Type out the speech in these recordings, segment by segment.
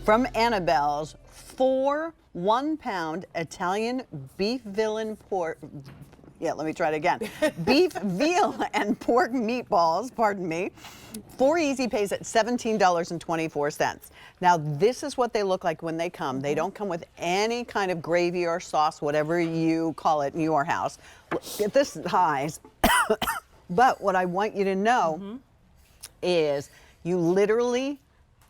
from Annabelle's 4 1-pound Italian beef veal pork. Yeah, let me try it again. Beef, veal, and pork meatballs, pardon me. 4 easy pays at $17.24. Now, this is what they look like when they come. They don't come with any kind of gravy or sauce, whatever you call it in your house. Look at this size. But what I want you to know is you literally,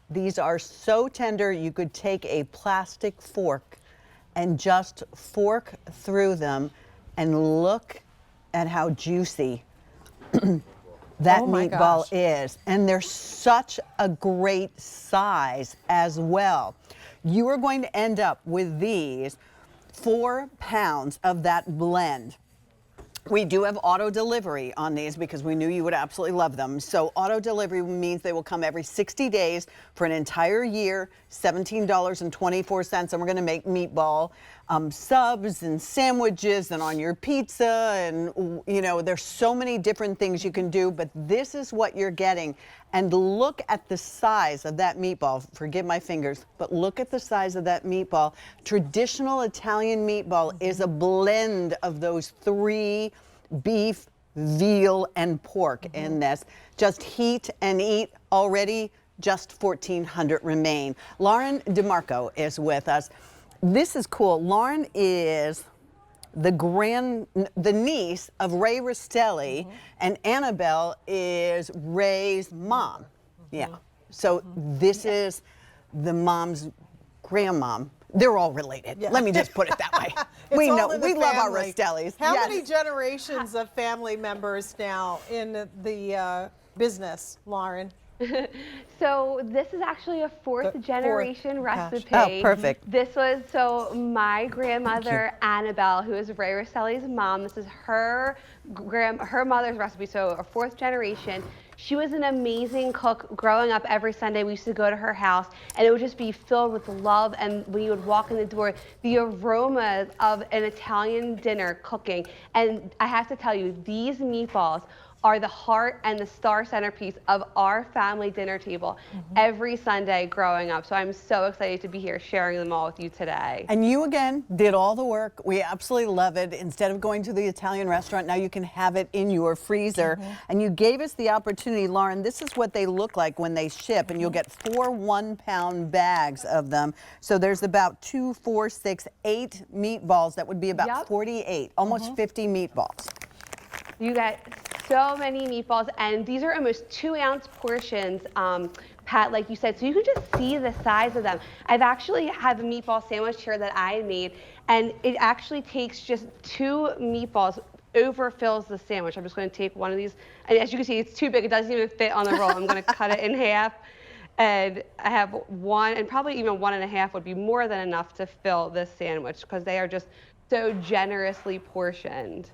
these are so tender, you could take a plastic fork and just fork through them and look at how juicy that meatball is. And they're such a great size as well. You are going to end up with these 4 pounds of that blend. We do have auto delivery on these because we knew you would absolutely love them. So auto delivery means they will come every 60 days for an entire year, $17.24. And we're going to make meatball subs and sandwiches and on your pizza. And, you know, there's so many different things you can do, but this is what you're getting. And look at the size of that meatball. Forgive my fingers, but look at the size of that meatball. Traditional Italian meatball is a blend of those 3 beef, veal, and pork in this. Just heat and eat. Already just 1,400 remain. Lauren DeMarco is with us. This is cool. Lauren is the niece of Ray Rastelli, and Annabelle is Ray's mom. Yeah. So this is the mom's grandmom. They're all related. Yeah. Let me just put it that way. We know, we love our Rastellis. How many generations of family members now in the business, Lauren? So this is actually a 4th generation recipe. Oh, perfect. This was, so my grandmother, Annabelle, who is Ray Rastelli's mom, this is her mother's recipe, so a 4th generation. She was an amazing cook. Growing up, every Sunday we used to go to her house and it would just be filled with love, and when you would walk in the door, the aromas of an Italian dinner cooking. And I have to tell you, these meatballs are the heart and the star centerpiece of our family dinner table every Sunday growing up. So I'm so excited to be here sharing them all with you today. And you, again, did all the work. We absolutely love it. Instead of going to the Italian restaurant, now you can have it in your freezer. And you gave us the opportunity, Lauren, this is what they look like when they ship, and you'll get 4 1-pound bags of them. So there's about 2, 4, 6, 8 meatballs. That would be about 48, almost 50 meatballs. You get so many meatballs, and these are almost 2-ounce portions, Pat, like you said, so you can just see the size of them. I've actually had the meatball sandwich here that I made, and it actually takes just 2 meatballs, overfills the sandwich. I'm just going to take one of these, and as you can see, it's too big. It doesn't even fit on the roll. I'm going to cut it in half, and I have 1, and probably even 1.5 would be more than enough to fill this sandwich because they are just so generously portioned.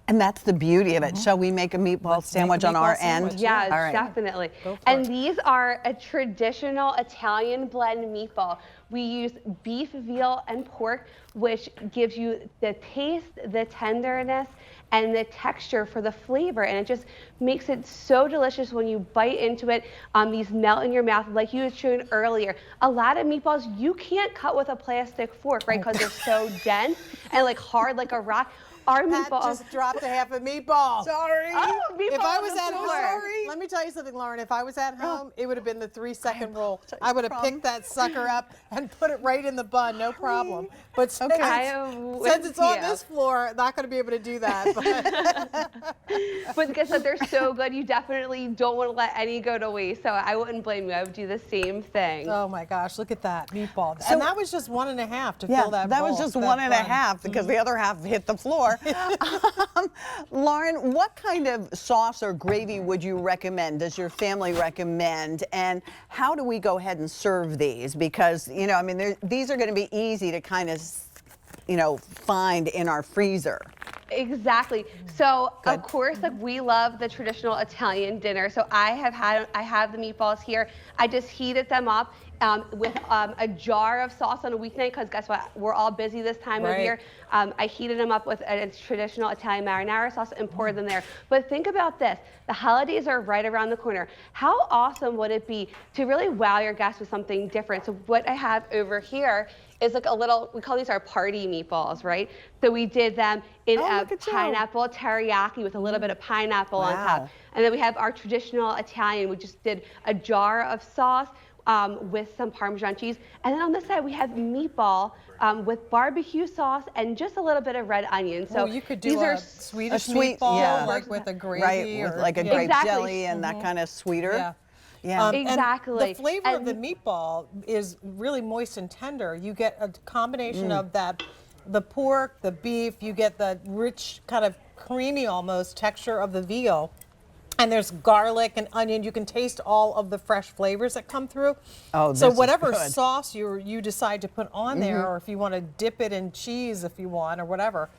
And that's the beauty of it. Shall we make a meatball sandwich on our end? Yeah, all right. Definitely. And these are a traditional Italian blend meatball. We use beef, veal, and pork, which gives you the taste, the tenderness, and the texture for the flavor. And it just makes it so delicious when you bite into it. These melt in your mouth, like you had shown earlier. A lot of meatballs you can't cut with a plastic fork, right? Because they're so dense and like hard like a rock. Our meatballs just dropped a half a meatball. Sorry. Oh, If I was at home, Sorry. let me tell you something, Lauren. If I was at home, it would have been the 3-second rule. I would have picked that sucker up and put it right in the bun, no problem. But since it's on this floor, not going to be able to do that. But like I said, they're so good. You definitely don't want to let any go to waste. So I wouldn't blame you. I would do the same thing. Oh my gosh, look at that meatball. And that was just 1.5 to fill that bowl. That was just 1.5 because the other half hit the floor. Lauren, what kind of sauce or gravy would you recommend? Does your family recommend? And how do we go ahead and serve these? Because, you know, I mean, these are going to be easy to kind of, you know, find in our freezer. Exactly. So of course, like we love the traditional Italian dinner. So I have the meatballs here. I just heated them up with a jar of sauce on a weeknight because guess what? We're all busy this time of year. I heated them up with a traditional Italian marinara sauce and poured them there. But think about this. The holidays are right around the corner. How awesome would it be to really wow your guests with something different? So what I have over here is like a little, we call these our party meatballs, right? So we did them in a pineapple teriyaki with a little bit of pineapple on top. And then we have our traditional Italian. We just did a jar of sauce with some Parmesan cheese. And then on this side, we have meatball with barbecue sauce and just a little bit of red onion. So you could do a Swedish sweet meatball, like with a gravy. With like a grape jelly and that kind of sweeter. Yeah, exactly. And the flavor of the meatball is really moist and tender. You get a combination of the pork, the beef, you get the rich kind of creamy almost texture of the veal. And there's garlic and onion. You can taste all of the fresh flavors that come through. Oh, so whatever sauce you decide to put on there, or if you want to dip it in cheese if you want, or whatever,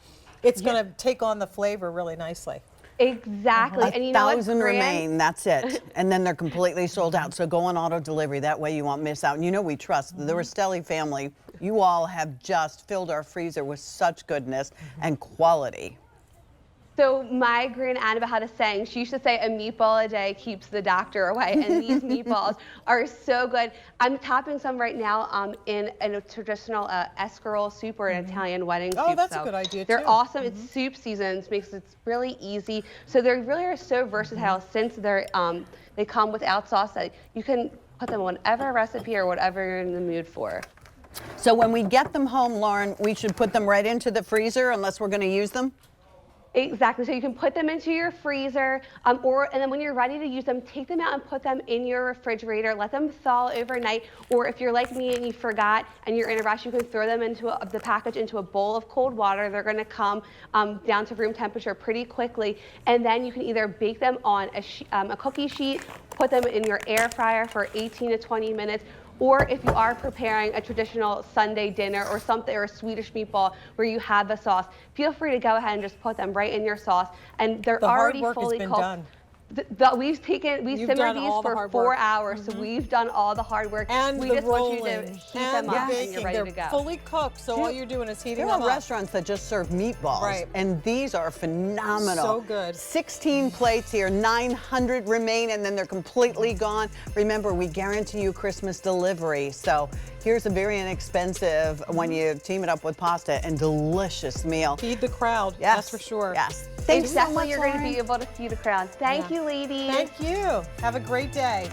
it's going to take on the flavor really nicely. Exactly. And you know what, 1,000 remain, that's it. And then they're completely sold out. So go on auto delivery. That way you won't miss out. And you know we trust the Rastelli family. You all have just filled our freezer with such goodness and quality. So my grand Annabelle had a saying. She used to say, a meatball a day keeps the doctor away. And these meatballs are so good. I'm topping some right now in a traditional escarole soup or an Italian wedding soup. Oh, that's a good idea, too. They're awesome. It's soup seasons, makes it really easy. So they really are so versatile since they come without sauce that you can put them on whatever recipe or whatever you're in the mood for. So when we get them home, Lauren, we should put them right into the freezer unless we're going to use them? Exactly. So you can put them into your freezer, and then when you're ready to use them, take them out and put them in your refrigerator. Let them thaw overnight. Or if you're like me and you forgot and you're in a rush, you can throw them into the package into a bowl of cold water. They're going to come down to room temperature pretty quickly, and then you can either bake them on a cookie sheet, put them in your air fryer for 18 to 20 minutes. Or if you are preparing a traditional Sunday dinner or something, or a Swedish meatball where you have the sauce, feel free to go ahead and just put them right in your sauce. And they're already fully cooked. Done. We've simmered these for 4 hours, so we've done all the hard work. And we just want you to heat them up and you're ready to go. They're fully cooked, so all you're doing is heating them up. There are restaurants that just serve meatballs, and these are phenomenal. So good. 16 plates here, 900 remain, and then they're completely gone. Remember, we guarantee you Christmas delivery, so here's a very inexpensive, when you team it up with pasta, and delicious meal. Feed the crowd, that's for sure. Yes. Thanks so much, you're going to be able to feed the crowd. Thank you, ladies. Thank you. Have a great day.